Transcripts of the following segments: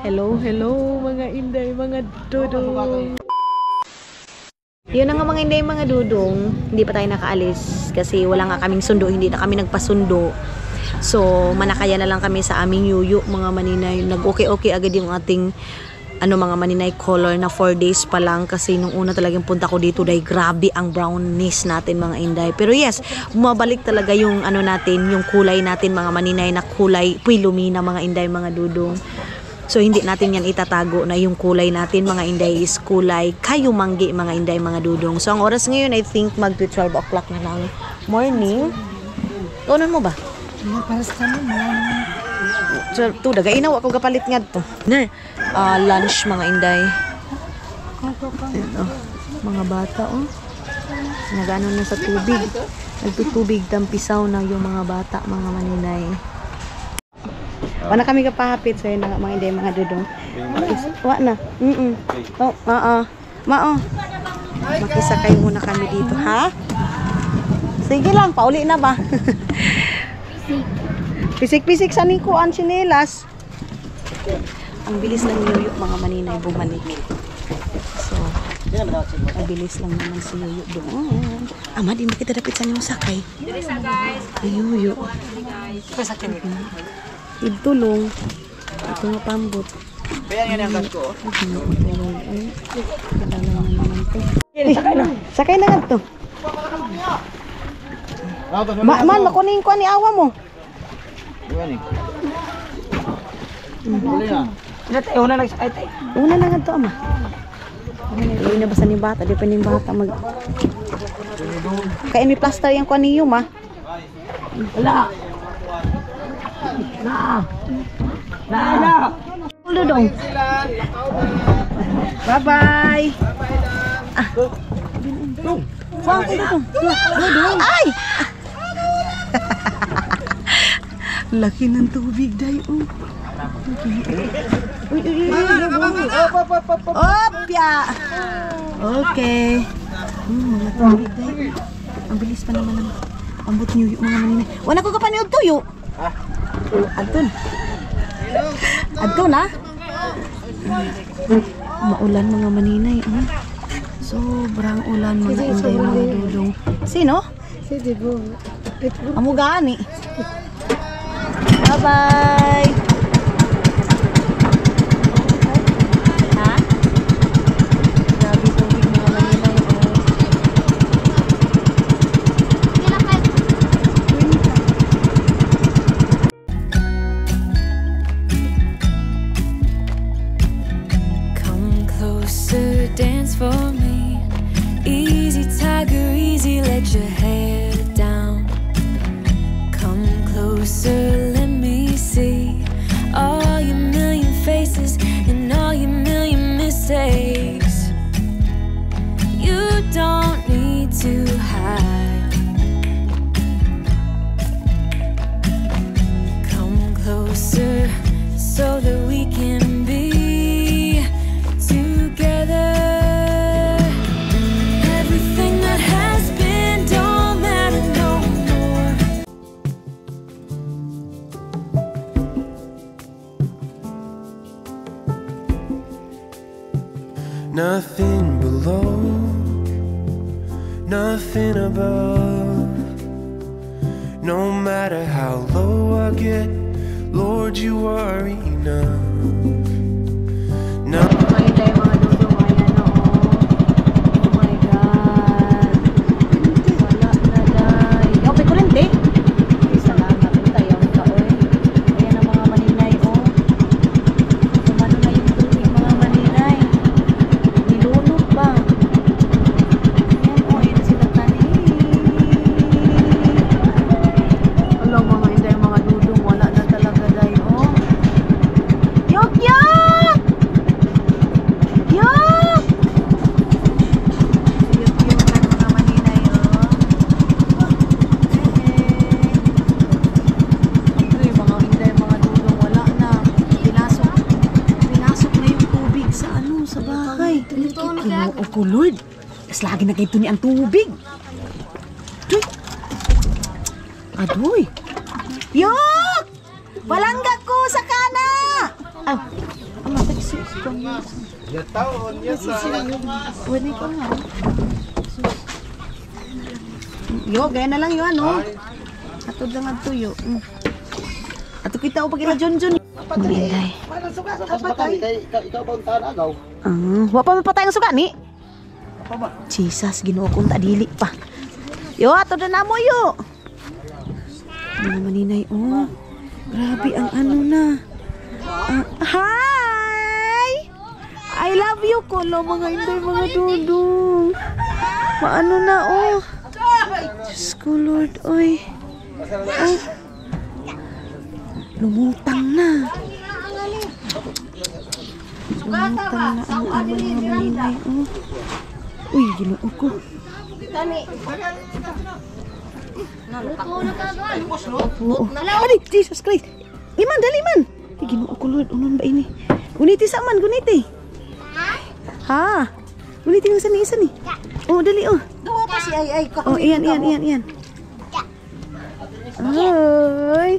Hello, hello mga inday, mga dudong. Yun na nga mga inday, mga dudong. Hindi pa tayo nakaalis kasi wala nga kaming sundo, hindi na kami nagpasundo. So, manakaya na lang kami sa aming yuyu mga maninay. Nag-okay-okay agad yung ating mga maninay color na 4 days pa lang kasi nung una talagang punta ko dito dahil grabe ang brownies natin mga inday. Pero yes, bumabalik talaga yung natin, yung kulay natin mga maninay na kulay puy lumina mga inday, mga dudong. So hindi natin yan itatago na yung kulay natin mga inday is kulay kayumanggi mga inday, mga dudong. So ang oras ngayon I think mag 12 o'clock na ng morning. Tunan mo ba? Para sa kami So, daga inaw ako kapalit nga to. Lunch mga inday. Mga bata nagano na sa tubig. Nagtutubig tampisaw na yung mga bata mga maninay. Wala kami kapahapit sa mga inday, mga dudong. Wa na. Makisakay muna kami dito, ha? Sige lang, pauli na ba? Pisik-pisik sa nikuan sinelas. Ang bilis lang Yuyu mga maninay bumalik. So, ang bilis lang naman si Yuyu doon. Ama, di mo kita dapit sa niyong sakay. Yuyu. Idulong. Ito nga pambot. Bayan nga ang ko. Sakay na nga to. Man, makunin ko ni awa mo. Una lang sa ay. Una lang ito ama. Hindi na basta ni bata, di pa ni bata mag. Kaya may plaster yung kaniyo ma. Wala. Na. Dudong. Bye-bye. Ay! Laki ng tubig, day. Opya! Okay. Mga tubig, day. Ang bilis pa naman ng ambot niyo yung mga maninay. Wala ko kapaniog tuyo. Adton. Adton, ha? Maulan mga maninay. Sobrang ulan mga inday, mga dudong. Sino? Si Dibo. Amugani. Bye-bye. Ha? Grabe tubig mga maninay. Come closer, dance for me. Easy tiger, easy, let your hair down. Come closer, let me see all your million faces and all your million mistakes. You don't need to hide. Come closer so that we can be together. Everything that has been don't matter no more. Nothing below, nothing above. No matter how low I get, Lord, you are enough. No. Maninday, mga dudong. Ayan o. Oh my God. Wala na, day. Okay ko rin, day. Salamat. Tayo ka, oy. Ayan ang mga maninay, oh. Sumano na yung tubig, mga maninay. Nilunod ba? Ayan, oh. Ayan na sila tani. Hello, mga inday, mga dudong. Wala na talaga, day, oh. Yok! Yok! Yok ang mga maninay, oh. Ito yung mga inday, mga dudong, wala na. Pinasok na yung tubig sa sa bahay. Oo ko, Lord. Mas lagi na kayo ni ang tubig. Adoy! Yok! Palangga ko sa kana! Ah, ama. Pwede ko nga. Yo, gaya na lang yun, ano? Atod lang ang tuyo. Ato kita o pag ina John. Malinday. Ikaw bang tanagaw? Wa pa mapatay ang suga ni? Jesus, ginoo kong tadili pa. Yo, atod na mo yo. Mga maninay, oh. Grabe ang ano na. Hi! I love you, Kolo, mga inday, mga dudong. Maano na, oh. Diyos ko, Lord, oy. Ay. Lumutang na. Lumutang na ang mga maninay, oh. Uy, ginoo ko. Oo. Adi, Jesus Christ. Iman, dali man. Ay, ginoo ko, Lord. Unon ba ini? Guniti sa man, guniti. Ha? Guniti ng isa ni. Oh, dali, oh. Duwa pa si ay ko. Oh, iyan. Ay.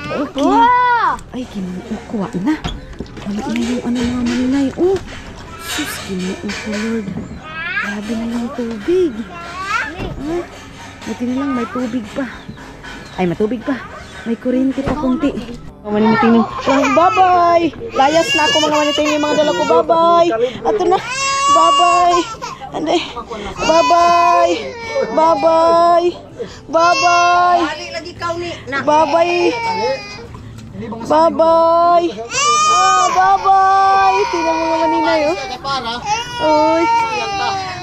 Okay. Ay, ginoo ko, na. Wala na yung ano mga maninay. Oh. Sus, ginoo ko, Lord. Grabe na yung tubig. Buti na lang may tubig pa. Ay, matubig pa. May kuryente pa kunti. Mga maniniting ng bye-bye! Layas na ako mga maniniting yung mga dala ko. Bye-bye! Ato na! Bye-bye! Ande! Bye-bye! Bye-bye! Bye-bye! Bye-bye! Bye-bye! Bye-bye! Tingnan mo mga maninay, oh. Uy!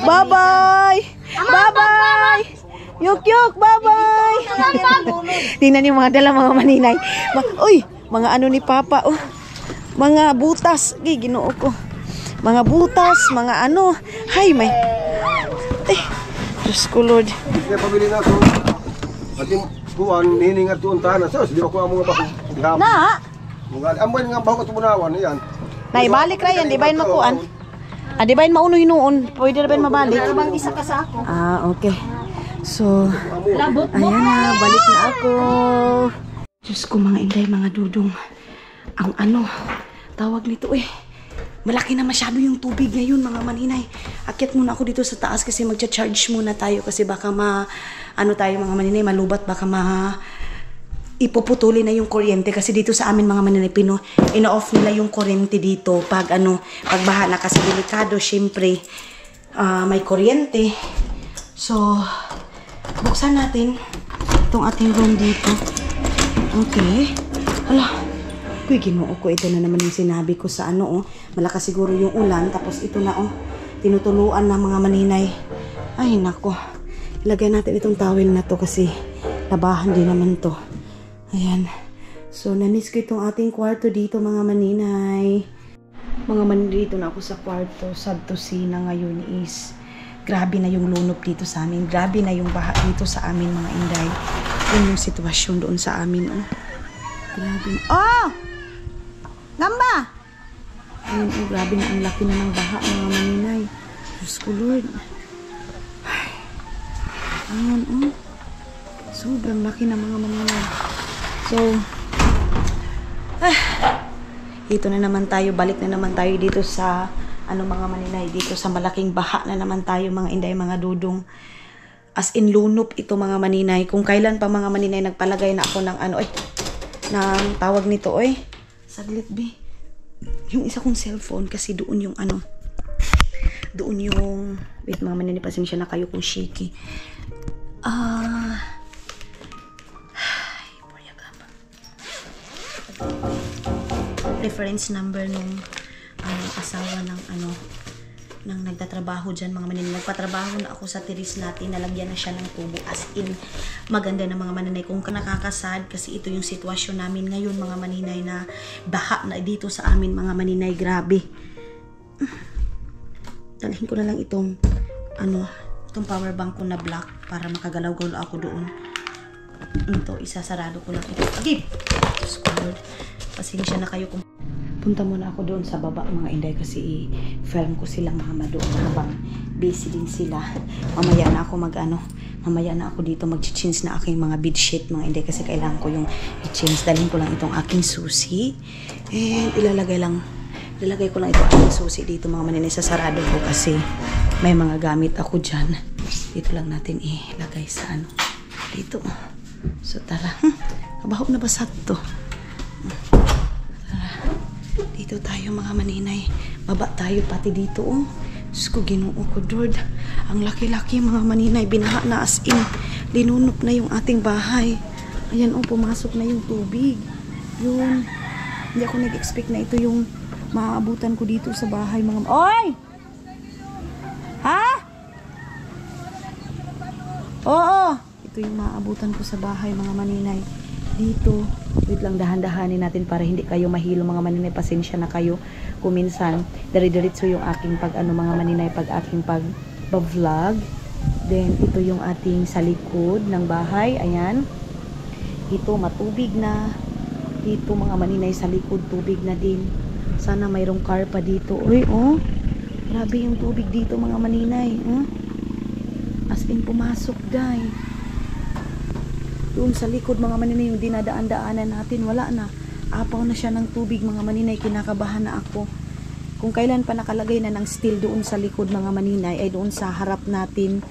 Bye-bye! Bye-bye! Yuk, bye-bye! Tingnan yung mga dala mga maninay. Uy, mga ano ni Papa, oh. Mga butas. Ginoo ko. Mga butas, mga ano. Hay, may. Ay, Diyos ko, Lord. Kaya pabili na ako. Ating kuwan, hiningat doon tahanan. So, di ba ko ang mga bakong Na! amoy nga bakong tumunawan, yan. Naibalik ra yan, di ba yun makuan? Di ba yun maunoy noon? Pwede na ba yun mabalik? Bang isa ka sa ako. Okay. So, ayan na, balik na ako. Diyos ko mga inday, mga dudong. Ang ano, tawag nito malaki na masyado yung tubig ngayon mga maninay. Akyat muna ako dito sa taas kasi magcha-charge muna tayo kasi baka tayo mga maninay, malubat, baka ipuputuli na yung kuryente kasi dito sa amin mga maninay, ino-off nila yung kuryente dito pag baha na kasi delikado, syempre may kuryente. So, buksan natin itong ating room dito. Okay. Hala. Kuy, ginoo ko. Ito na naman yung sinabi ko sa malakas siguro yung ulan. Tapos ito na, tinutuluan ng mga maninay. Ay, nako. Ilagay natin itong towel na to kasi labahan din naman to. Ayan. So, nanis ko itong ating kwarto dito, mga maninay. Mga maninay, dito na ako sa kwarto. Sad to see na ngayon is grabe na yung lunop dito sa amin. Grabe na yung baha dito sa amin, mga inday. Yun yung sitwasyon doon sa amin, Grabe na. Oh! Gamba! Ayun, grabe na. Ang laki na ng baha, mga maninay. Diyos ko, Lord. Ayun, sobrang laki na mga maninay. So, dito na naman tayo. Balik na naman tayo dito sa mga maninay, dito sa malaking baha na naman tayo mga inday, mga dudong. As in lunop ito mga maninay. Kung kailan pa mga maninay nagpalagay na ako ng ng tawag nito, saglit be. Yung isa kong cellphone kasi doon yung doon yung, wait mga maninay, pasensya na kayo kung shaky. Reference number nung asawa ng nang nagtatrabaho dyan mga maninay. Nagpatrabaho na ako sa tiris natin, nalagyan na siya ng tubo, as in maganda na mga maninay. Kung nakakasad kasi ito yung sitwasyon namin ngayon mga maninay, na baha na dito sa amin mga maninay. Grabe. Dalhin ko na lang itong itong power bank ko na black para makagalaw-galaw ako doon. Ito, isasarado ko lang ito. Okay, Diyos ko, Lord. Pasensya na kayo kung punta muna ako doon sa baba mga inday kasi i-film ko silang mga doon habang busy din sila. Mamaya na ako mamaya na ako dito mag-change na aking mga bedsheet mga inday kasi kailangan ko yung i-change. Dalhin ko lang itong aking susi and ilalagay lang Lalagay ko lang ito ang susi dito mga maninay sa sarado ko kasi may mga gamit ako dyan. Dito lang natin ilagay sa ano. Dito. So tara. Kabahog na basat to. Tara. Dito tayo mga maninay. Baba tayo pati dito oh. Diyos ko, Ginoo ko, Lord. Ang laki-laki mga maninay. Binaha na as in. Linunok na yung ating bahay. Ayan oh, pumasok na yung tubig. Yun. Hindi ako nag-expect na ito yung maaabutan ko dito sa bahay mga... Oy! Ha? Oo! Ito yung maaabutan ko sa bahay mga maninay. Dito. Wait lang, dahan-dahanin natin para hindi kayo mahilo mga maninay. Pasensya na kayo. Kuminsan, dari-diritso yung aking mga maninay, aking pag-vlog. Then, ito yung ating sa likod ng bahay. Ayan. Ito, matubig na. Dito mga maninay sa likod, tubig na din. Sana mayroong car pa dito. Uy, oh. Grabe yung tubig dito mga maninay. As in pumasok, day. Doon sa likod mga maninay, yung dinadaan-daanan natin, wala na. Apaw na siya ng tubig mga maninay. Kinakabahan na ako. Kung kailan pa nakalagay na ng steel doon sa likod mga maninay, ay doon sa harap natin.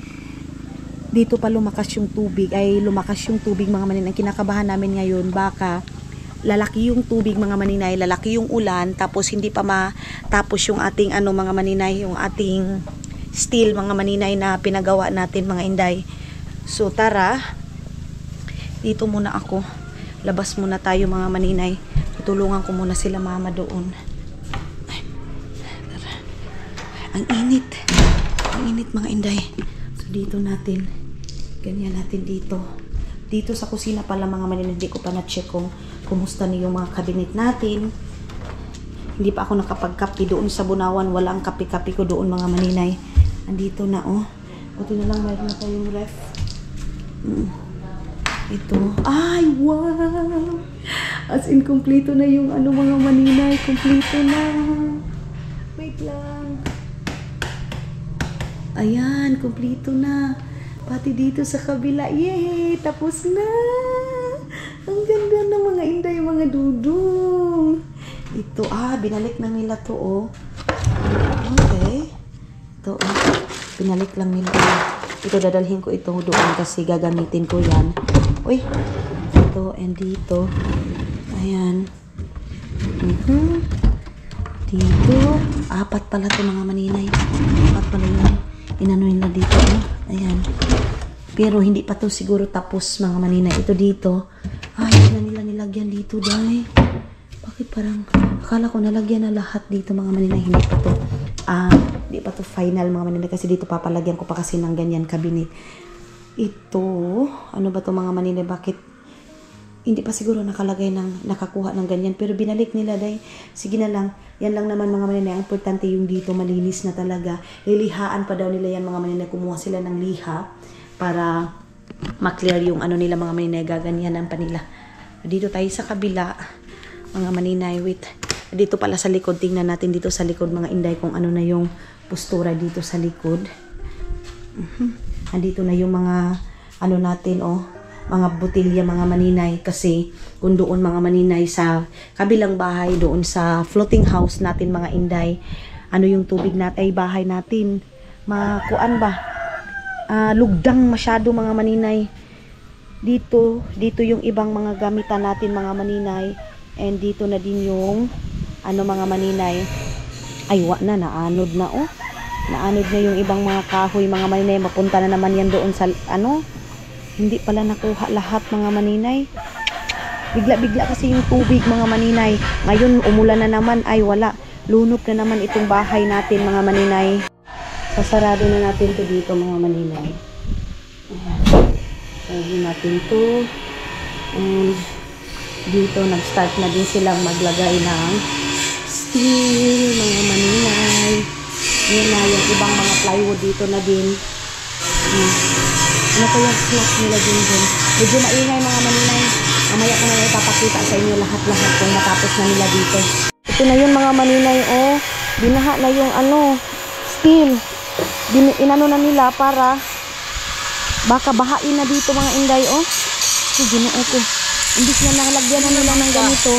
Dito pa lumakas yung tubig. Lumakas yung tubig mga maninay. Kinakabahan namin ngayon, baka lalaki yung tubig mga maninay, lalaki yung ulan, tapos hindi pa matapos yung ating mga maninay, yung ating steel mga maninay na pinagawa natin mga inday. So tara, dito muna ako, labas muna tayo mga maninay, tutulungan ko muna sila mama doon. Ay, tara. Ang init mga inday. So dito natin, ganyan natin dito sa kusina pala mga maninay. Hindi ko pa na-check kung kumusta na yung mga cabinet natin. Hindi pa ako nakapagkapi doon sa Bunawan. Walang kapi-kapi ko doon mga maninay. Andito na oh. Buti na lang mayroon na tayong ref. Ito. Ay, wow! As in, kompleto na yung mga maninay. Kompleto na. Wait lang. Ayan, kompleto na. Pati dito sa kabila. Yay! Tapos na! Ang ganda ng mga inday, mga dudong. Ito, binalik na nila to, oh. Okay. Ito, binalik lang nila. Ito, dadalhin ko ito doon kasi gagamitin ko yan. Uy! Ito, and dito. Ayan. Dito. 4 pala to mga maninay. 4 pala yun. Inano nila dito, oh. Ayan. Pero hindi pa to siguro tapos mga maninay. Ito dito. Hindi na nila nilagyan dito, dahil. Bakit parang, akala ko nalagyan na lahat dito mga maninay. Hindi pa to. Hindi pa to final mga maninay. Kasi dito papalagyan ko pa kasi ng ganyan cabinet. Ito, ano ba to mga maninay? Bakit hindi pa siguro nakakuha ng ganyan. Pero binalik nila, dahil. Sige na lang. Yan lang naman mga maninay. Ang importante yung dito, malinis na talaga. Lilihaan pa daw nila yan mga maninay. Kumuha sila ng liha para ma-clear yung nila mga maninay. Gaganyanan pa nila. Dito tayo sa kabila mga maninay. Wait. Dito pala sa likod. Tingnan natin dito sa likod mga inday kung ano na yung postura dito sa likod. Andito na yung mga natin, oh. Mga botilya mga maninay. Kasi kung doon mga maninay sa kabilang bahay, doon sa floating house natin mga inday, yung tubig natin, bahay natin, makuan ba? Lugdang masyado mga maninay. Dito yung ibang mga gamitan natin mga maninay. And dito na din yung mga maninay. Ay, naanod na, oh. Naanod na yung ibang mga kahoy mga maninay. Mapunta na naman yan doon sa hindi pala nakuha lahat mga maninay. Bigla-bigla kasi yung tubig mga maninay. Ngayon umulan na naman. Ay, wala. Lunok na naman itong bahay natin mga maninay. Sasarado na natin to dito mga maninay. Sarado natin to. And dito nag-start na din silang maglagay ng steel mga maninay. Yan na yung ibang mga plywood dito na din. Ano pa yung slot nila din dun. Medyo maingay mga maninay. Mamaya ko na ipapakita sa inyo lahat-lahat kung matapos na nila dito. Ito na yun mga maninay, oh. Binaha na yung steel. Inano na nila para baka bahain na dito mga inday, oh. So, Ginoo ko. Imbis na nakalagyan na nila ng ganito.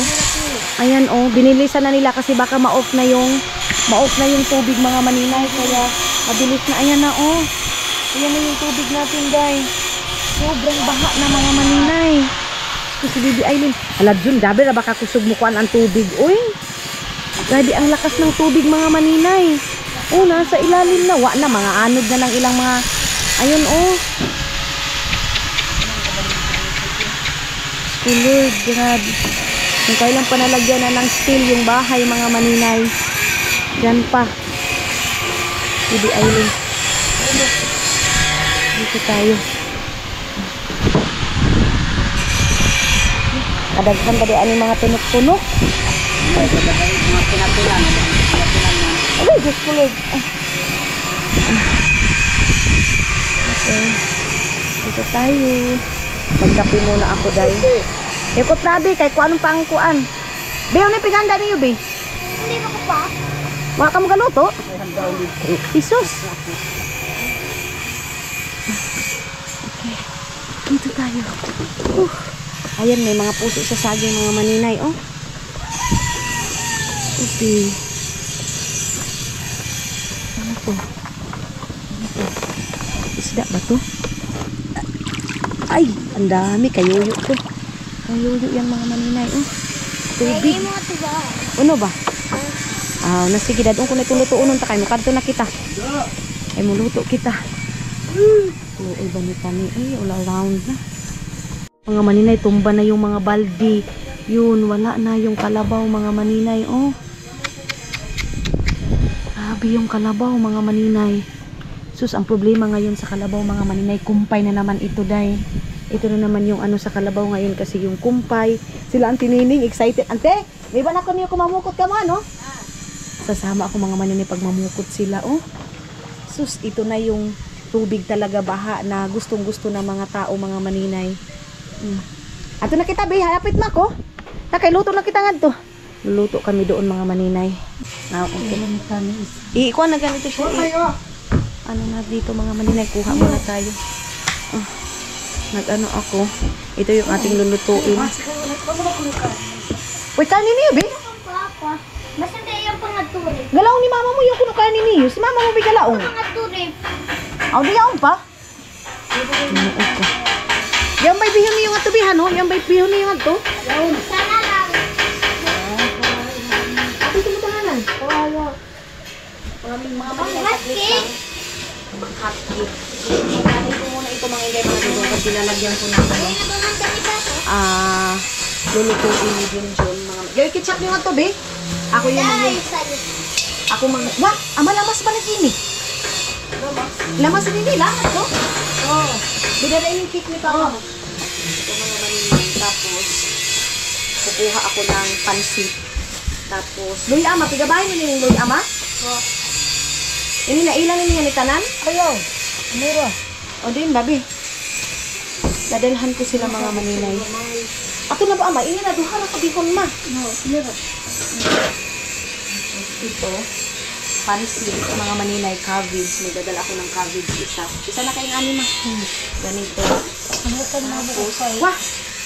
Ayan oh, binilisan na nila kasi baka ma-off na yung tubig mga maninay. Kaya mabilis na. Ayan na oh. Ayan na yung tubig natin guys. Sobrang baha na mga maninay. Si Bibi Aileen. Alad yun, dabi na baka kusog mo kuan ang tubig. Uy, grabe ang lakas ng tubig mga maninay. Oh, nasa ilalim na. Wa na, mga anod na ng ilang mga... Ayun oh. Oh Lord, grabe. Kung kailan pa nalagyan na ng steel yung bahay mga maninay. Yan pa. Bibi Aileen. Dito tayo. Kadaghan ba di ani mga tunok-tunok? Mga pinapilan. Ay, Diyos ko Lord. Okay. Dito tayo. Magkape muna ako dahil. Ikot na be, kay kung anong pangkuan. Be, ano yung piganda niyo be? Hindi mo ko pa. Mga ka mo galuto? Isus. Okay. Dito tayo. Ayan, may mga puso sa saging mga maninay, oh. Okay. Ano to? Ano to? Isda ba to? Ay, ang dami. Kayuyo to. Kayuyo yan mga maninay, oh. Tubig. Hindi mo ito ba? Ano ba? Ah, nasige dadong ko na ituluto unon ta kay mo kadto na kita. Ay mo luto kita. Oh, iba ni tani. Ay, all around na. Mga maninay, tumba na yung mga baldi. Yun, wala na yung kalabaw mga maninay, oh. Grabe yung kalabaw mga maninay. Sus, ang problema ngayon sa kalabaw mga maninay, kumpay na naman ito day. Ito na naman yung ano sa kalabaw ngayon kasi yung kumpay. Sila ang tinining, excited. Ante, may ba na ko niyo kumamukot ka mo, ano? Sasama ako mga maninay pag mamukot sila, oh. Sus, ito na yung tubig talaga baha na gustong-gusto ng mga tao mga maninay. Ato na kita, be, halapit na ko. Takay, luto na kita nga to. Luluto kami doon mga maninay. Ah, okay. Ikuha na ganito siya. Ano na dito mga maninay, kuha muna tayo. Nag-ano ako. Ito yung ating lulutuin. Uy, kanin niyo, be? Papa. Basta tayo yung pangaturi. Galaw ni mama mo yung kuno kanin niyo. Si mama mo be galaong. Pangaturi. Aw, di yaon pa. Yan ba'y bihon niyo nga tubihan, no? Yan ba'y bihon niyo nga to? Sana lang. Ito ito mo tahanan. Panghatki. Hotcake. Pagkain ko muna ito mga ingay mga dito. Pag pinalagyan ko ng ano. Hindi na ba kami ba to? Lulutuin ni Junjun. Yung ketchup niyo nga to, be? Ako yung Ay, mag... salit. Ako mag... Wah! Malamas ba na ini? Lamas ini? Lamas to? Oo. Bidala yung cake ni Papa. Ito mga maninay. Tapos, kukuha ako ng pansit. Tapos, Luy Ama. Pigabahin mo nila yung Luy Ama? Oo. Ini na ilan niya ni Tanan? Ayaw. Mura. O din, babi. Dadalhan ko sila mga maninay. Ato na ba, Ama? Ini na duha na kabihon, ma. No, mura. Ito, pansit, mga maninay, cabbage. May dadala ako ng cabbage isa. Isa na kayong ani, ma. Ganito. Tapos, wah!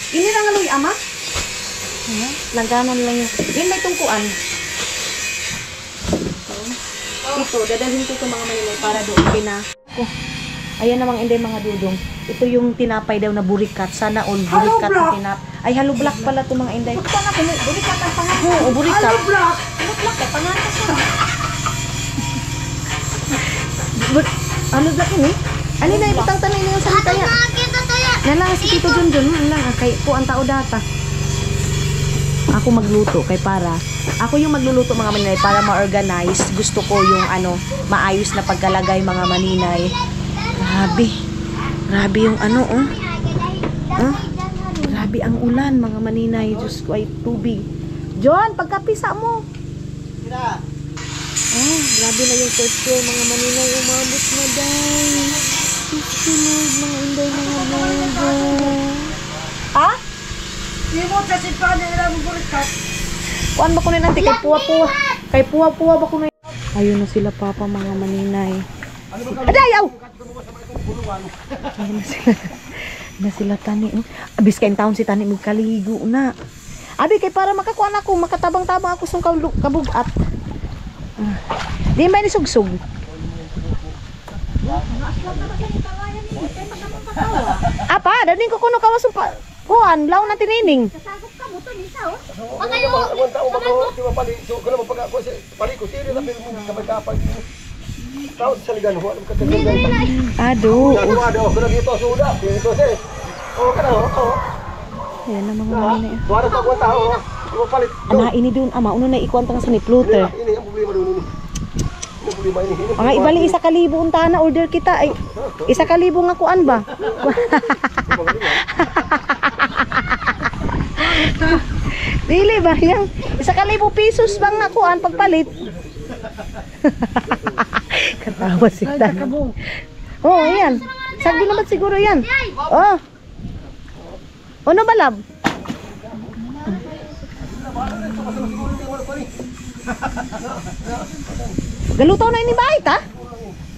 Ini na nga, Luy Ama? Langganan lang yun. Yun may tungkuan. Ito, dadalhin ko itong mga maninay para doon pina. Ayan namang hindi mga dudong. Ito yung tinapay daw na burikat. Sana all burikat na tinap. Ay, halo black pala itong mga inday. Sana ko, burikat ang pangat. Oo, burikat. Halo black, ay pangatas ko. Halo black ini? Ano na ibutang tanay na yung salita ya? Kita tayo. Nalang si Tito Junjun. Nalang, kay po ang tao data. Ako magluto kay para. Ako yung magluluto mga maninay para ma-organize. Gusto ko yung ano, maayos na pagkalagay mga maninay. Grabe. Grabe yung ano, oh. Grabe ang ulan mga maninay. Diyos ko ay tubig. John, pagkapisa mo. Oh, grabe na yung first floor mga maninay. Umabot na dahil. Susunod mga inday mga logo. Ha? Kuan ba ko na nanti kay puwa-puwa. Kay puwa-puwa ba ko na. Ayun na sila papa mga maninay. Aday, yaw! Ayan na sila tani. Abis kayong taon si tani magkaligo na. Abi kay para makakuan ako, makatabang-tabang ako sa kabugat. Di ba ni sugsug? Apa, dading ko kuno kawas pa. Kuan, law na tinining. Sasagop ka mo to nisa oh. Ang tao ba ko, di ba pali, so ko na pag ako sa pali ko sino na pero mo kamay kapag tao sa ligan ho, alam ka tagal. Ado. Ado, ko na dito suda, dito se. Oh, kana oh. Ayan na mga manay. Wala ka kwenta ho. Di ba palit. Ana ini dun ama uno na ikuan tang sa ni Pluter. Ini ang problema doon ini. Ang problema ini. Mga ibali 1,000 unta na order kita ay 1,000 nga kuan ba? Dili ba yang 1,000 pesos bang na kuan pagpalit? Katawa si Tan. Oh, ayan. Sagdi naman siguro yan. Oh. Ano ba lab? Galutaw na ini bait ha?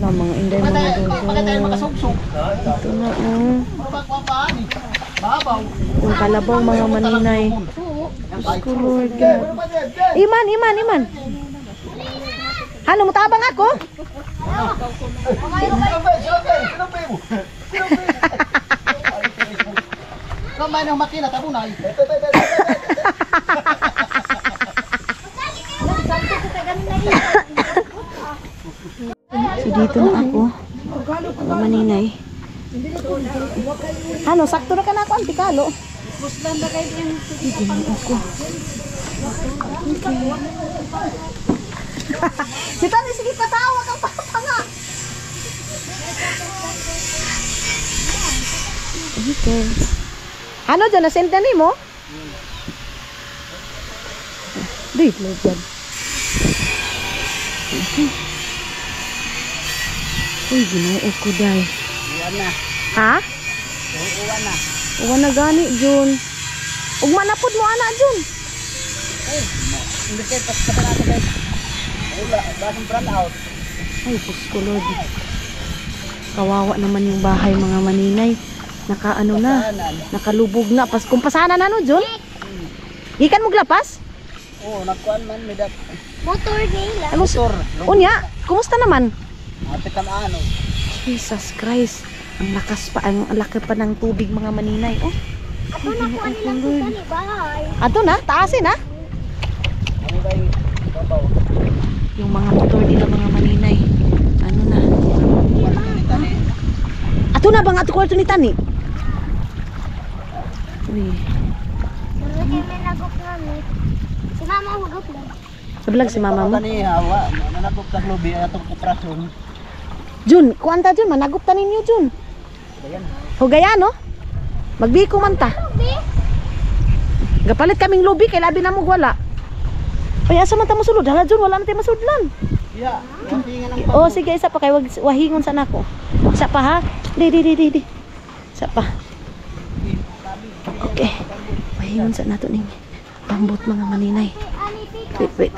Na mga inday mga dodo. Ito na yung kalabaw mga maninay. Diyos ko Lord God. Iman. Halo mo tabang ako? Kamay ng makina tabunay. So dito na ako. Mga maninay. Ano, sakto na ka na ako, antikalo. Dito na ako. Si Tani, sige patawa kang papanga. Okay. Ano dyan, nasend na mo? Di, load dyan. Uy, ginoo ko dahil. Uwan na. Ha? Uwan na. Uwan na gani, Jun. Ug manapod mo, ana, Jun. Hindi kayo pas ka natin guys. Wala, basang brand out. Ay, pusko, Lord. Kawawa naman yung bahay, mga maninay. Nakaano na, nakalubog na. Kung pasanan na, no, Jun? Ikan mo glapas? Oo, nagkuhan man, may dat. Motor nila. Ano, unya, kumusta naman? Ate kan ano. Jesus Christ. Ang lakas pa, ang laki pa ng tubig, mga maninay. Oh, Ato na kuha nila sa ni bahay. ato na, taasin ha. Ano ba yung babaw? Yung mga motor nila, mga maninay. Ano na? Ato na bang ato kwarto ni Tani? Uy. Pero kay may nagok namin. Si mama hugok lang. Sablag si mama mo. Tani hawa, nanapok sa lobby atong operasyon. Jun, kuanta Jun, managup ta ninyo Jun. Ayan. Hugaya no? Magbiko man ta. Bi, Gapalit kaming lobby kay labi na mo wala. Ay asa man ta mosulod? Hala Jun, wala na tayo masudlan. Yeah, tingin ang Oh, sige isa pa kay wag wahingon sa nako. Isa pa ha. Di. Isa pa. Okay. Wahingon sa nato ning pambot mga maninay. Wait.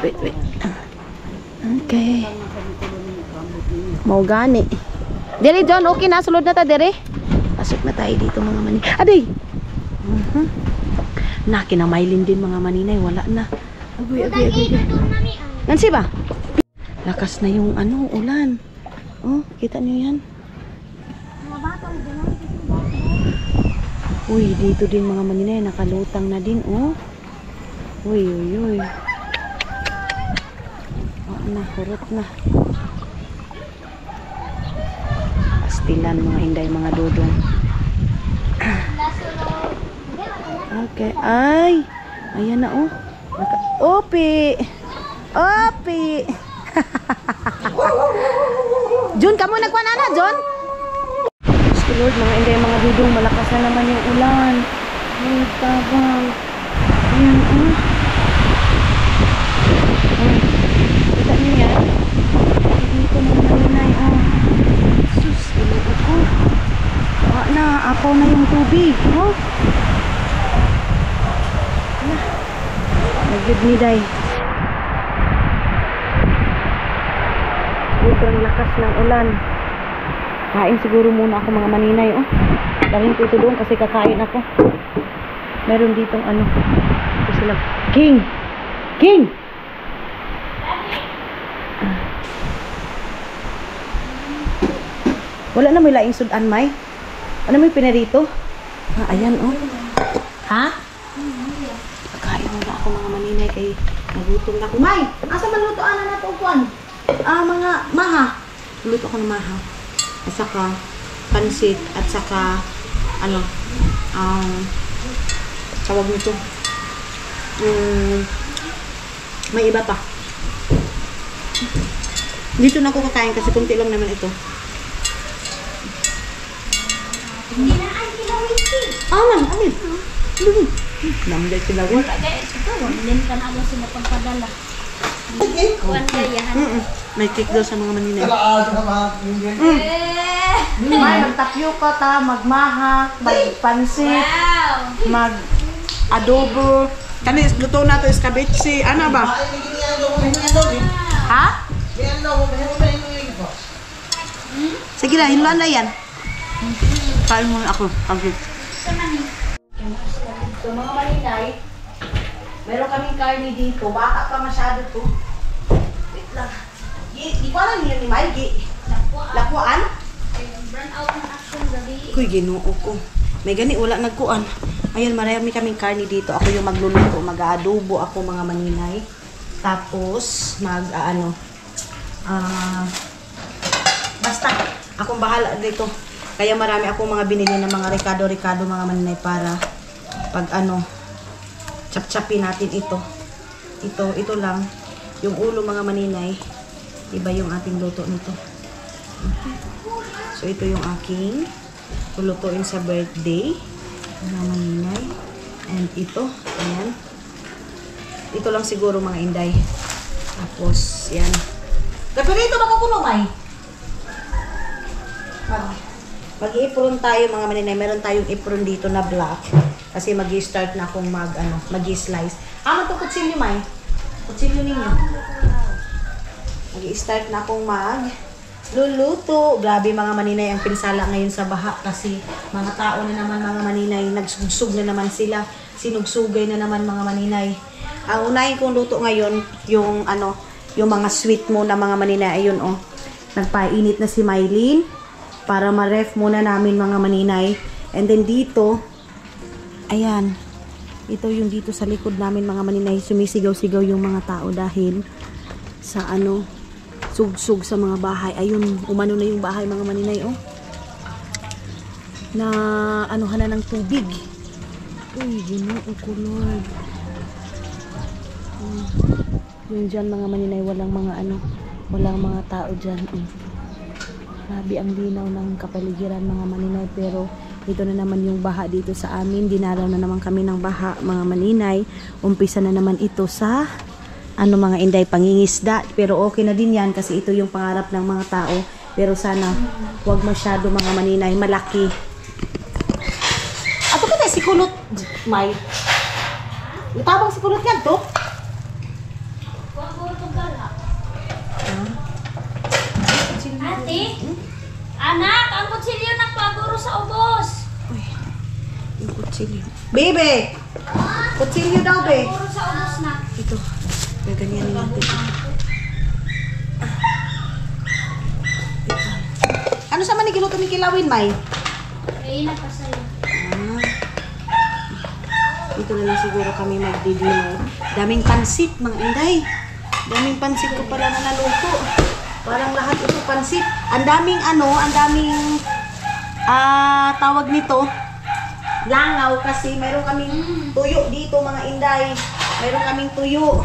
Okay. Mau gani. Dere John, okay na sulod na ta dere. Pasok na tayo dito mga maninay. Aday. Na kinamailin din mga maninay, wala na. Agoy. Nansi ba? Lakas na yung ano, ulan. Oh, kita niyo yan. Uy, dito din mga maninay, nakalutang na din, oh. Uy. Na, hurot na. Pastilan mga inday, mga dudong. Okay, ay. Ayan na, oh. Opi. Jun, kamu nagkuhan na, John? Diyos Lord, mga inday, mga dudong, malakas na naman yung ulan. Ay, tabang. Ayan, oh. Kita niyo yan? Dito mga maninay, oh. Sus, ilipot ko. Na, apaw na yung tubig, oh. Nagid ni day. Sobrang lakas ng ulan. Kain siguro muna ako mga maninay, oh. Dalhin ko ito doon kasi kakain ako. Meron ditong ano. Ito sila. King! King! Wala na may laing sudan, May. Ano may pinarito? Ah, ayan, oh. Ha? Kakain muna ako mga maninay kay nagutom na ako. May! Asa man lutoan na nato kuan? Mga maha. Luto ako ng maha. At saka pansit at saka ano tawag nito. May iba pa. Dito na ako kakain kasi kunti lang naman ito. Hindi na ay kilawin. Man, alin? Namday sila ko. Hindi ka na agad sila pagpadala. Kuwan gayahan. May cake daw sa mga maninay. Ito ka mga May magtapyoka ta, magmaha, magpansit, mag-adobo. Kani, luto na ito escabeche. Ano ba? Ha? Sige na, hinulan na yan. Kain muna ako. Okay. So mga maninay, meron kaming karne dito. Baka pa masyado to. Wait lang. Di ko alam yun ni Mikey. Lakuan? Burn out ng action gabi. Kuy, ginoo ko. May gani, wala nagkuan. Ayan, marami kaming karne dito. Ako yung magluluto. Mag-aadobo ako mga maninay. Tapos, basta, akong bahala dito. Kaya marami akong mga binili ng mga ricado mga maninay para pag chap-chapin natin ito. Ito lang. Yung ulo mga maninay. Iba yung ating luto nito. Okay. So, ito yung aking lulutuin sa birthday. Mga maninay. And ito. Ayan. Ito lang siguro mga inday. Tapos, yan. Pero ito baka kuno, May? Mag-i-apron tayo mga maninay. Meron tayong apron dito na black. Kasi mag-i-start na akong mag-i-slice. Ito kutsilyo, May? Kutsilyo ninyo. Mag-i-start na akong luluto. Grabe mga maninay ang pinsala ngayon sa baha. Kasi mga tao na naman mga maninay. Nagsugsug na naman sila. Sinugsugay na naman mga maninay. Ang unahin kong luto ngayon, yung mga sweet mo na mga maninay. Ayun, oh. Nagpainit na si Mylene. Para ma-ref muna namin mga maninay. And then dito, ayan. Ito yung dito sa likod namin mga maninay. Sumisigaw-sigaw yung mga tao dahil sa sugsug sa mga bahay. Ayun, umano na yung bahay mga maninay, oh. Na anuhan na ng tubig. Uy, ginoo ko, Lord. Yung dyan mga maninay, walang mga tao dyan. Grabe ang linaw ng kapaligiran mga maninay, pero ito na naman yung baha dito sa amin. Dinaraw na naman kami ng baha mga maninay. Umpisa na naman ito sa mga inday pangingisda, pero okay na din yan kasi ito yung pangarap ng mga tao. Pero sana wag masyado mga maninay, malaki. Ato ka tayo si kulot, May. Itabang si kulot yan to. Ate, anak, ang kutsilyo ng paguro sa ubos. Uy, yung kutsilyo. Bebe! Kutsilyo daw, be. Paguro sa ubos na. Ito. Gaganyanin natin. Ano sa man giluto ni kilawin, May? Ay, nagpasaya. Ito na lang siguro kami magdi-dinner. Daming pansit, mga inday. Daming pansit ko pala na naluto. Parang lahat ito pansit. Ang daming tawag nito, langaw kasi meron kaming tuyo dito mga inday. Meron kaming tuyo.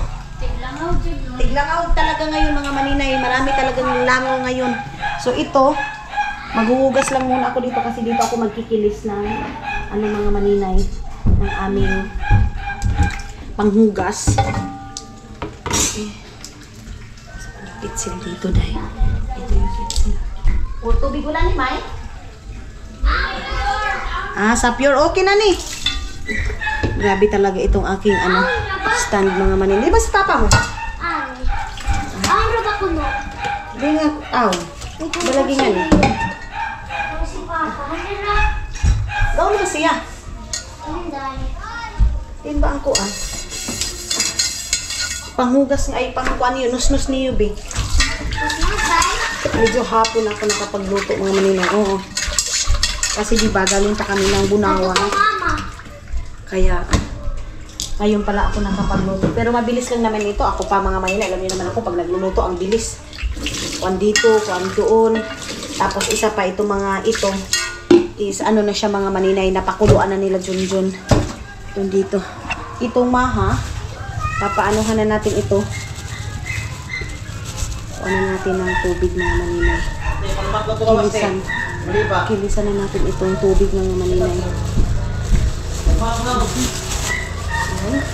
Tiglangaw talaga ngayon mga maninay. Marami talagang langaw ngayon. So ito, maghuhugas lang muna ako dito kasi dito ako magkikilis ng mga maninay ng aming panghugas. Okay. Kitsil dito dahil. Ito yung kitsil. O, tubig wala ni May? Sa pure okay na ni. Grabe talaga itong aking stand mga manin. Di ba sa papa mo? Ay. Ang ruba ko mo. Di nga, balagi nga ni. Gawin ba siya? Inday. Din ba ang kuan? Panghugas nga ay pangkuan yun. Nus-nus niyo, be. Medyo hapon ako nakapagluto mga maninay. Oo. Kasi di ba, galing pa kami ng bunawan. Mama. Kaya, ngayon pala ako nakapagluto. Pero mabilis lang naman ito. Ako pa mga maninay. Alam niyo naman ako, pag nagluluto, ang bilis. Kuan dito, kuan doon. Tapos isa pa ito mga ito. Is ano na siya mga maninay. Napakuluan na nila Junjun. Doon dito. Itong maha. Papaanuhan na natin ito. Ano natin ng tubig mga maninay. Kilisan. Kilisan na natin itong tubig mga maninay. Ayan.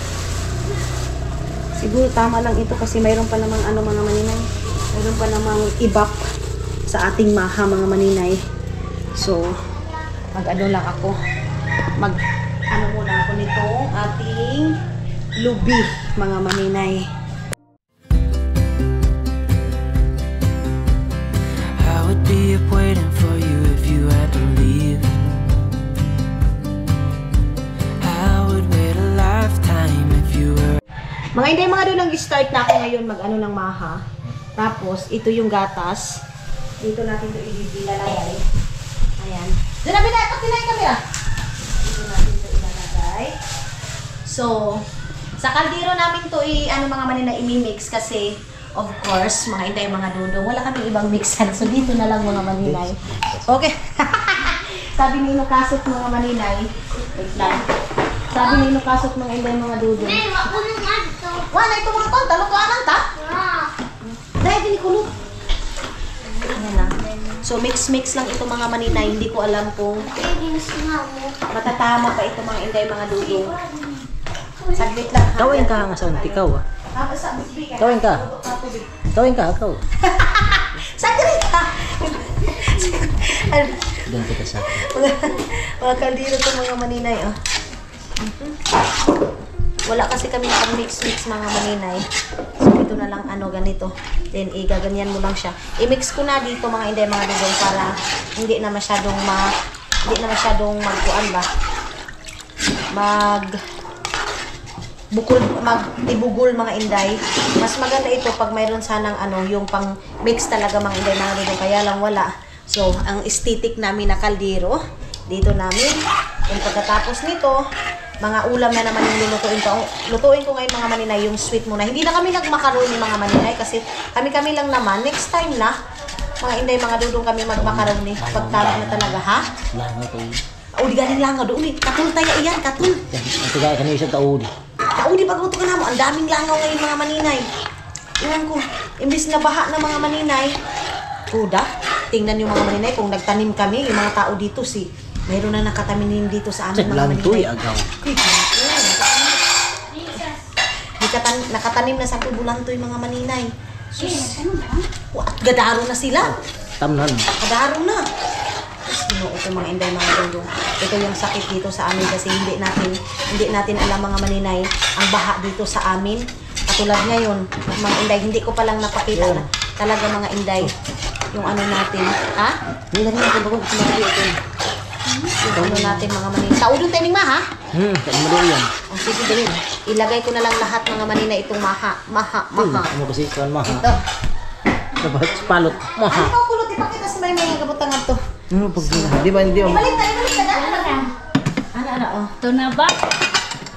Siguro tama lang ito kasi mayroon pa namang ano mga maninay. Mayroon pa namang ibap sa ating maha mga maninay. So, mag-ano lang ako. Ano muna ako nito ating lubi mga maninay. I would be up waiting for you if you had to leave. I would wait a lifetime if you were. Mga inday, mga doon nag-start na ako ngayon mag-ano ng maha. Tapos, ito yung gatas. Dito natin ito ilalagay. Ayan. Doon na binay, pati na yung kamera. Dito natin ito ilalagay. So, sa kaldero namin to ano mga maninay, imimix kasi, of course, mga inday, mga dudong, wala kami ibang mixan. So, dito na lang mga maninay. Okay. Sabi ni Inokasot mga maninay. Wait lang. Sabi ni Inokasot mga inday, mga dudong. May, wako nung adto. Wala, ito mga ton. Talutuanan ta. Dahil dinikulog. Ayan na. So, mix-mix lang ito mga maninay. Hindi ko alam kung matatama pa ito mga inday, mga dudong. Saglit lang. Kawin ka nga sa ikaw ah. Kawin ka. Kawin ka, ikaw. Saglit ka. Doon kita sa Mga kaldero to mga maninay. Oh. Wala kasi kami mix-mix mga maninay. So, ito na lang ganito. Then, igaganyan mo lang siya. I-mix ko na dito mga inday, mga dudong para hindi na masyadong magkuan ba? Magtibugol mga inday. Mas maganda ito pag mayroon sanang yung pang mix talaga mga inday, mga dudong. Kaya lang wala. So, ang aesthetic namin na kaldero, dito namin. And pagkatapos nito, mga ulam na naman yung lulutuin ko. Lutuin ko ngayon mga maninay, yung sweet muna. Hindi na kami nagmakaroni mga maninay kasi kami lang naman. Next time na, mga inday, mga dudong kami magmakaroni. Pagtama na talaga, ha? langaw ko. O, di galing langaw doon. Katul tayo iyan, katul. Ito gaya kanina isang taon. O, di pagluto ka na mo. Ang daming langaw ngayon mga maninay. Iwan ko, imbis na baha na mga maninay. Kuda, tingnan yung mga maninay kung nagtanim kami, yung mga tao dito mayroon na nakatanim dito sa amin mga Lantoy maninay. agaw. Nakatanim na sa bulantoy mga maninay. Sus, gadaro na sila. Tamnan. Gadaro na. Ito mga inday, mga dudong. Ito yung sakit dito sa amin kasi hindi natin alam mga maninay ang baha dito sa amin. Katulad ngayon, mga inday, hindi ko palang napakita na talaga mga inday yung natin. Ha? Hindi na rin ako kumakain ito. Yung natin mga maninay. Taudong timing ma, ha? Madali yan. O sige, dali. Ilagay ko na lang lahat mga maninay itong maha. Ano kasi ikaw maha? Ito. Dapat palot. Maha. Ano ba kulot? Ipakita sa may kabutangan to. Di ba hindi mo? Ibalik na. Ano, oh. Ito na ba?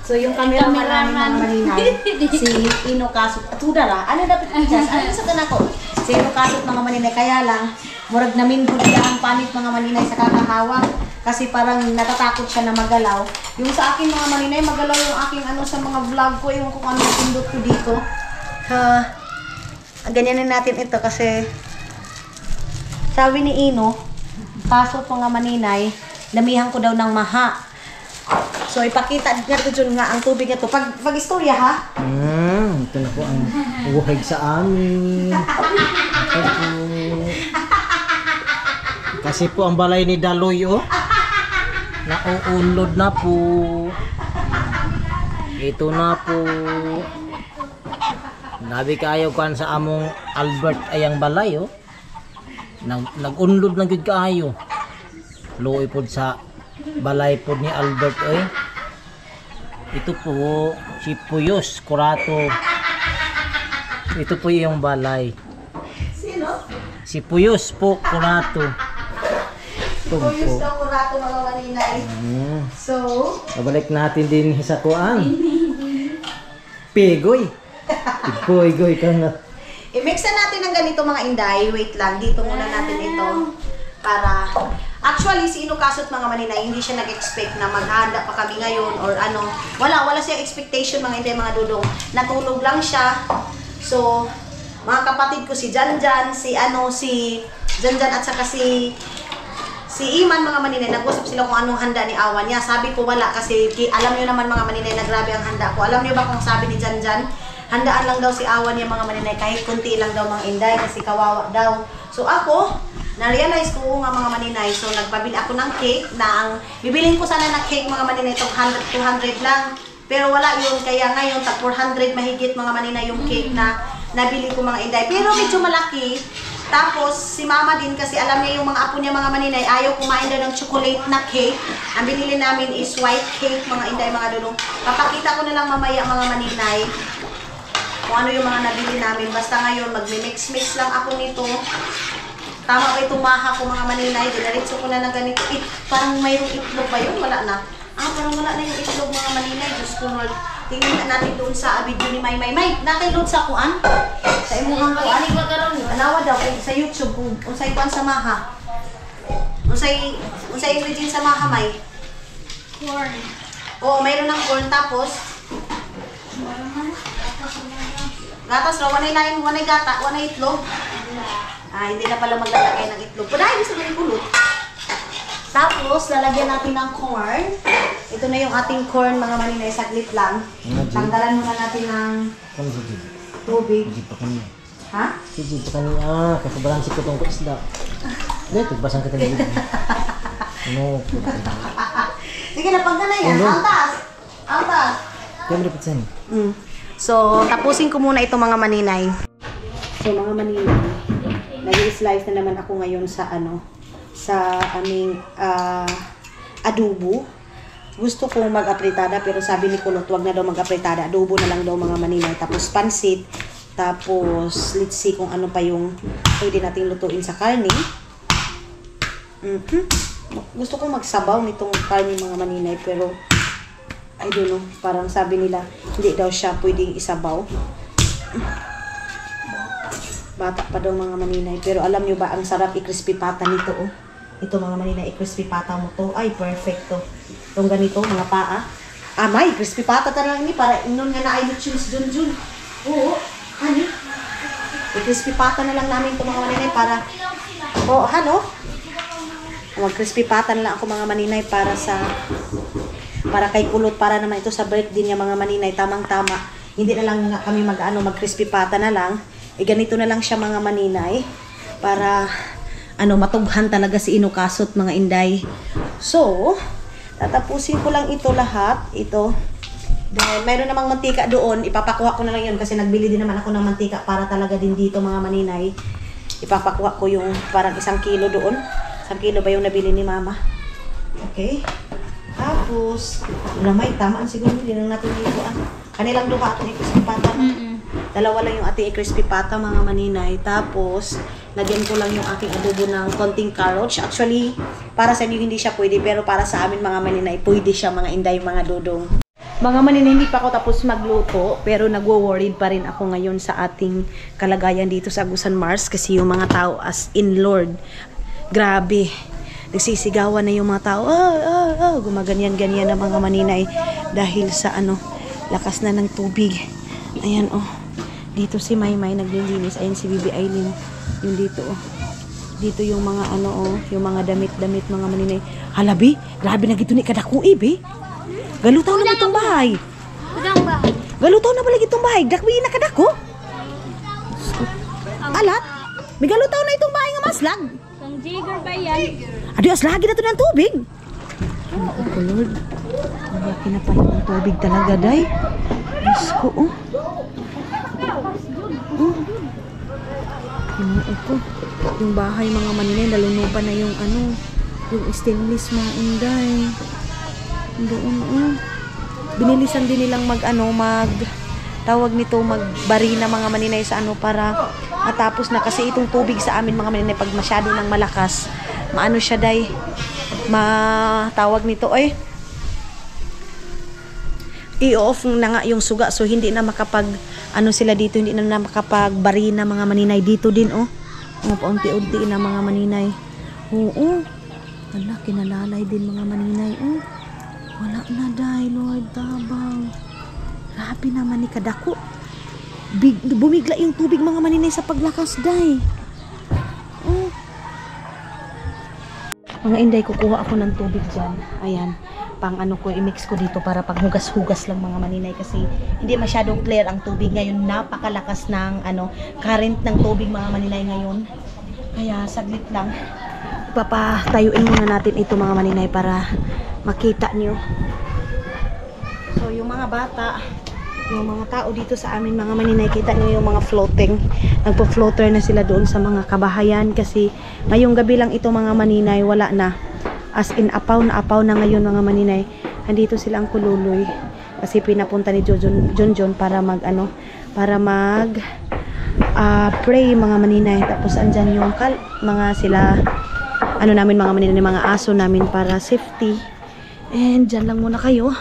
So, yung cameraman namin mga maninay, si Inokasot. At hudara, ano dapat i-just? Ano sa ko? Si Inokasot mga maninay, kaya lang, murag namin hudya ang panit mga maninay sa kakahawak. Kasi parang natatakot siya na magalaw. Yung sa akin mga maninay, magalaw yung aking sa mga vlog ko, yung kung ano yung pindot ko dito. Ganyanin natin ito kasi sabi ni Ino, Kasot mga maninay, damihan ko daw ng maha. So, ipakita nga ito dyan nga ang tubig na ito. Pag-istorya, ha? Ito na po ang buhay sa amin. Kasi po ang balay ni Daloy, nauunlod na po. Ito na po. Nabi kayo kan sa among Albert ayang balay, Nag-unlod lang gud kaayo. luoy pod sa balay pod ni Albert oy. Ito po si Puyos Curato. Ito po yung balay. Sino? Si Puyos po Curato. Ito Puyos po. daw Curato mga maninay. So, Babalik natin din sa kuan. Pigoy. Pigoy ka nga. i-mix na natin ng ganito mga inday. Wait lang, dito muna natin ito. Para, actually, si Inukasot mga maninay, hindi siya nag-expect na maghanda pa kami ngayon or ano. Wala siyang expectation mga inday, mga dudong. Natulog lang siya. So, mga kapatid ko, si Janjan, si Janjan at saka si Iman mga maninay, nag-usap sila kung anong handa ni Awan niya. Sabi ko wala kasi alam niyo naman mga maninay na grabe ang handa ko. Alam niyo ba kung sabi ni Janjan? Handaan lang daw si Awan niya mga maninay kahit kunti lang daw mga inday kasi kawawa daw. So ako, na-realize ko nga mga maninay. So nagpabili ako ng cake na ang bibilin ko sana na cake mga maninay itong 100, 200 lang. Pero wala yun kaya ngayon tag 400 mahigit mga maninay yung cake na nabili ko mga inday. Pero medyo malaki. Tapos, si mama din kasi alam niya yung mga apo niya mga maninay, ayaw kumain daw ng chocolate na cake. Ang binili namin is white cake, mga inday, mga dulong. Papakita ko na lang mamaya mga maninay kung ano yung mga nabili namin. Basta ngayon, magmi-mix-mix lang ako nito. Tama ba itong maha ko mga maninay? Dinaritso ko na ng ganito. Parang mayroong itlog ba yun? Wala na. Parang wala na yung itlog mga maninay. Diyos ko, Lord. Tingnan natin doon sa video ni May. Nakay-load sa kuan? Sa imuhang kuan? Anawa daw sa YouTube kung unsay kuan sa maha. Unsay ingredient sa maha, May? Corn. Oo, mayroon ng corn tapos gatas raw, wanay gata, wanay itlog. Hindi na pala maglalagay ng itlog. Pwede sa mga kulot. Tapos, lalagyan natin ng corn. Ito na yung ating corn, mga maninay, saglit lang. Tanggalan muna natin ng tubig. Ha? Sige, pa kanya. Kasobrang si kutong ko isda. Dito, basang ka tayo. Ano? Sige na, pagka na yan. Altas! Altas! Kaya mo dapat saan? So, tapusin ko muna ito mga maninay. So, mga maninay, nag-i-slice na naman ako ngayon sa sa aming adobo. Gusto kong mag-apritada pero sabi ni Kulot, wag na daw mag-apritada. Adobo na lang daw mga maninay. Tapos pansit. Tapos, let's see kung ano pa yung pwede nating lutuin sa karne. Gusto kong magsabaw nitong karne mga maninay pero I don't know, parang sabi nila hindi daw siya pwedeng isabaw. Bata pa daw mga maninay. Pero alam nyo ba, ang sarap i-crispy pata nito, oh. Ito mga maninay, i-crispy pata mo to. Ay, perfecto. Itong ganito, mga paa. May, crispy pata talaga ni para inon nga na ay choose Jun. Oo, hani. I-crispy pata na lang namin ito mga maninay para, mag-crispy pata na lang ako mga maninay para kay Kulot, para naman ito sa birthday niya mga maninay, tamang-tama. Hindi na lang nga kami mag-crispy pata na lang. Ganito na lang siya mga maninay para matughan talaga si Inukasot mga inday. So, tatapusin ko lang ito lahat. Ito. Dahil mayroon namang mantika doon, ipapakuha ko na lang yun kasi nagbili din naman ako ng mantika para talaga din dito mga maninay. Ipapakuha ko yung parang 1 kilo doon. 1 kilo ba yung nabili ni mama? Okay. Tapos, may tamaan siguro, hindi lang natin dito. Kanilang duha ating crispy pata. Dalawa lang yung ating crispy pata mga maninay. Tapos, lagyan ko lang yung aking adobo ng konting carrots. Actually, para sa inyo hindi siya pwede, pero para sa amin mga maninay, pwede siya mga inday, mga dudong. Mga maninay, hindi pa ako tapos magluto, pero nagwo-worried pa rin ako ngayon sa ating kalagayan dito sa Agusan Mars kasi yung mga tao as in Lord, grabe. Nagsisigawan na yung mga tao, gumaganyan-ganyan na mga maninay dahil sa lakas na ng tubig. Ayan, dito si Maymay naglilinis. Ayan si Bibi Aileen. Yung dito, dito yung mga yung mga damit-damit mga maninay. Halabi, grabe na gito ni kadakui, be. Galutaw na itong bahay. Galutaw na bala itong bahay. Dakwi na kadako. Alat, may galutaw na itong bahay nga maslag. Kang jigger ba yan? Adios, lagi na ito ng tubig. Oh, Lord. Laki na pala ng tubig talaga, day. Diyos ko, Ito. Yung bahay, mga maninay, nalunupan na yung Yung stainless mga inday. Doon, binilisan din nilang tawag nito, magbari na mga maninay sa para matapos na. Kasi itong tubig sa amin mga maninay, pag masyado ng malakas, maano siya day, matawag nito, i-off na nga yung suga. So, hindi na makapag, sila dito, hindi na makapagbari na mga maninay. Dito din, paunti-unti na mga maninay. Oo. Wala, kinalalay din mga maninay. Wala na, day, Lord, tabang. Grabe naman ni kadako. Bumigla yung tubig mga maninay sa paglakas, day. Mga inday, kukuha ako ng tubig dyan. Ayan. Pang i-mix ko dito para paghugas-hugas lang mga maninay. Kasi hindi masyadong clear ang tubig ngayon. Napakalakas ng current ng tubig mga maninay ngayon. Kaya saglit lang. Papatayuin muna natin ito mga maninay para makita nyo. So yung mga bata, yung mga tao dito sa amin mga maninay, kita nyo yung mga floating. Nagpo-floater na sila doon sa mga kabahayan kasi ngayong gabi lang ito mga maninay, wala na. As in apaw na ngayon mga maninay. Andito sila ang Kululoy kasi pinapunta ni John para para mag pray mga maninay. Tapos andyan yung mga sila namin mga maninay, mga aso namin para safety. And dyan lang muna kayo.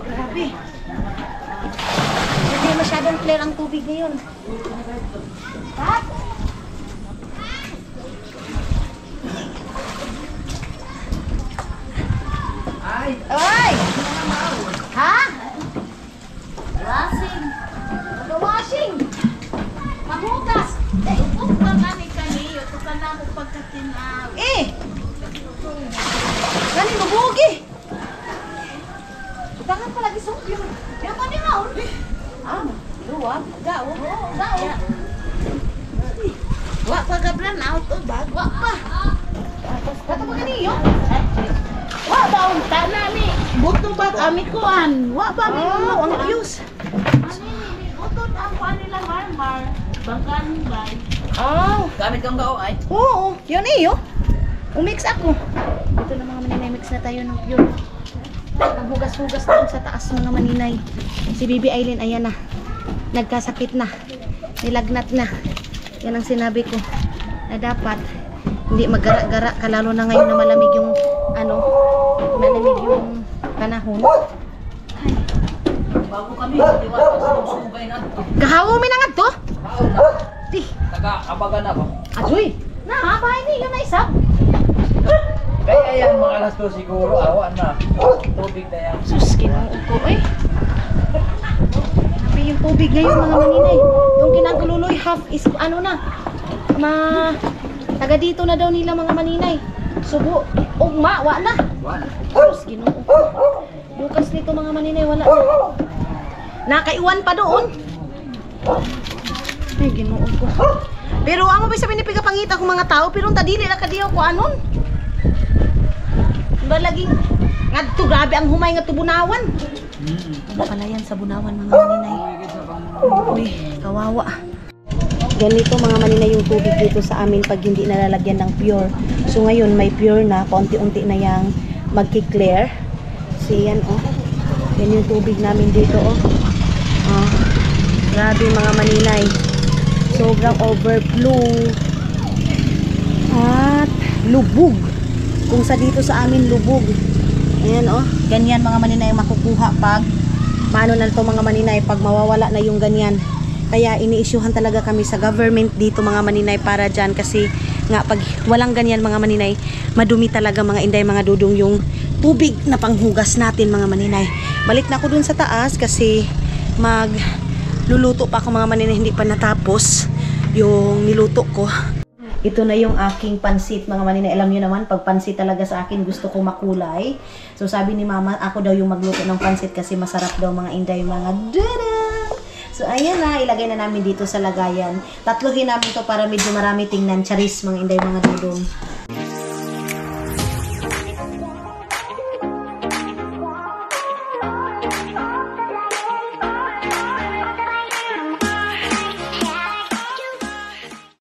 Grabe. Hindi masyadong clear ang tubig ngayon. Ay! Ha? Washing. Washing. Mahugas. Ito ka nga ni kaniyo. Ito ka na ako pagkatinaw. Gani mabugi. Tangan pa lagi so. Yung pa din ako. Luwag. Gao. Gao. Wa pa gabran out o bag. Wa pa. Kato pa kaniyo? Wa ba unta na ni. Buto ba kami kuan? Wa ba mi Ang ayos. ani buto ang kuan nila marmar. Bangkan bay. Gamit kang gao ay. Oo. Yun iyo. Umix ako. Ito na mga maninay. Mix na tayo ng pure. Paghugas-hugas doon sa taas mga maninay. Si Bibi Aileen, ayan na. Nagkasakit na. Nilagnat na. Yan ang sinabi ko. Na dapat hindi maggara-gara ka, lalo na ngayon na malamig yung malamig yung panahon. Ay. Bago kami, di ba? Sumubay na ito. Kahawo mi na nga to. Di. Taga-kabagan ako. Ajoy. Na, bahay niyo na isab. Kaya yan mga alas 2 siguro, awan na. Tubig na yan. Sus, kinuog ko Happy yung tubig ngayon mga maninay. Yung kinagululoy half is taga dito na daw nila mga maninay. Subo, ugma, wa na. Sus, kinuog ko. Bukas nito mga maninay, wala na. Nakaiwan pa doon. Ay, ginuog ko. Pero amo ba sabi ni pigapangita ko mga tao, pero tadili na kadiyaw ko anon. Ba laging ngadto, grabe ang humay nga tubunawan. Ano pala yan sa bunawan mga maninay. Uy, kawawa. Ganito mga maninay yung tubig dito sa amin pag hindi nalalagyan ng pure. So ngayon may pure na, paunti-unti na yang magki-clear. See yan Yan yung tubig namin dito grabe mga maninay. Sobrang overflow. At lubog. Kung sa dito sa amin lubog. Ayan ganyan mga maninay makukuha pag paano na ito mga maninay pag mawawala na yung ganyan. Kaya ini-issuehan talaga kami sa government dito mga maninay para dyan kasi nga pag walang ganyan mga maninay, madumi talaga mga inday mga dudong yung tubig na panghugas natin mga maninay. Balik na ako dun sa taas kasi magluluto pa ako mga maninay, hindi pa natapos yung niluto ko. Ito na yung aking pansit mga maninay. Alam nyo naman, pag pansit talaga sa akin, gusto ko makulay. So sabi ni mama, ako daw yung magluto ng pansit kasi masarap daw mga inday mga dada. So, ayan na. Ilagay na namin dito sa lagayan. Tatluhin namin to para medyo marami tingnan. Charis, mga inday, mga dudong.